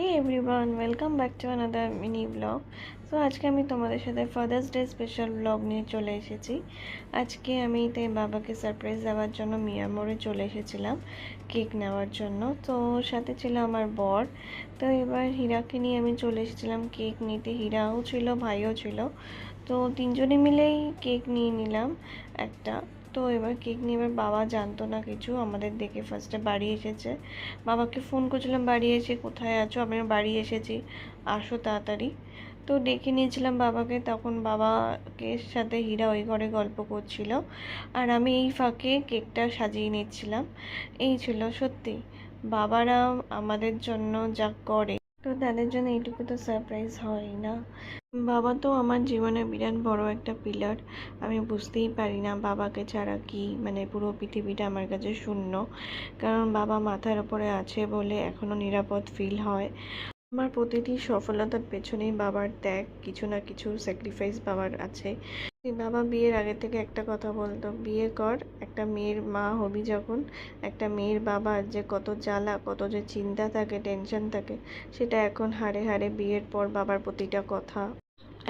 Hey everyone, welcome back to another mini blog. So আজকে আমি তোমাদের সাথে ফাদার্স ডে স্পেশাল ব্লগ নিয়ে চলে এসেছি। আজকে আমি তাই বাবাকে সারপ্রাইজ দেওয়ার জন্য মিয়ামোড়ে চলে এসেছিলাম কেক নেওয়ার জন্য। তো সাথে ছিল আমার বর। তো এবার হীরাকে নিয়ে আমি চলে এসেছিলাম কেক নিতে। হীরাও ছিল, ভাইও ছিল। তো তিনজনে মিলেই কেক নিয়ে নিলাম একটা। তো এবার কেক নিয়ে এবার বাবা জানতো না কিছু, আমাদের দেখে ফার্স্টে বাড়ি এসেছে। বাবাকে ফোন করছিলাম, বাড়ি এসে কোথায় আছো, আমি বাড়ি এসেছি, আসো তাড়াতাড়ি। তো ডেকে নিয়েছিলাম বাবাকে, তখন বাবাকে সাথে হীরা ওই ঘরে গল্প করছিল আর আমি এই ফাঁকে কেকটা সাজিয়ে নিচ্ছিলাম। এই ছিল সত্যি বাবারা আমাদের জন্য যা করে, তো তাদের জন্য এইটুকু তো সারপ্রাইজ হয় না। বাবা তো আমার জীবনে বিরাট বড় একটা পিলার। আমি বুঝতেই পারি না বাবাকে ছাড়া কি, মানে পুরো পৃথিবীটা আমার কাছে শূন্য। কারণ বাবা মাথার উপরে আছে বলে এখনো নিরাপদ ফিল হয়। আমার প্রতিটি সফলতার পেছনেই বাবার ত্যাগ, কিছু না কিছু স্যাক্রিফাইস বাবার আছে। বাবা বিয়ের আগে থেকে একটা কথা বলতো, বিয়ে কর, একটা মেয়ের মা হবি যখন, একটা মেয়ের বাবার যে কত জ্বালা, কত যে চিন্তা থাকে, টেনশন থাকে, সেটা এখন হাড়ে হাড়ে বিয়ের পর বাবার প্রতিটা কথা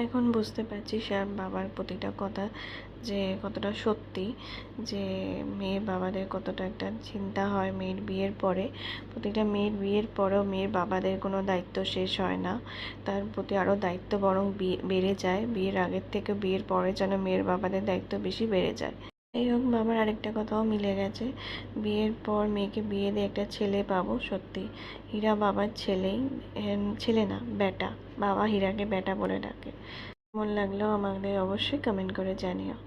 এখন বুঝতে পারছি। স্যার বাবার প্রতিটা কথা যে কতটা সত্যি, যে মেয়ের বাবাদের কতটা একটা চিন্তা হয় মেয়ের বিয়ের পরে। প্রতিটা মেয়ের বিয়ের পরেও মেয়ের বাবাদের কোনো দায়িত্ব শেষ হয় না, তার প্রতি আরও দায়িত্ব বরং বেড়ে যায়। বিয়ের আগের থেকে বিয়ের পরে যেন মেয়ের বাবাদের দায়িত্ব বেশি বেড়ে যায়। এই হোক, বাবার আরেকটা কথাও মিলে গেছে, বিয়ের পর মেয়েকে বিয়ে দিয়ে একটা ছেলে পাবো। সত্যি হীরা বাবার ছেলেই, ছেলে না বেটা। বাবা হীরাকে বেটা বলে ডাকে। কেমন লাগলো আমাদের অবশ্যই কমেন্ট করে জানিও।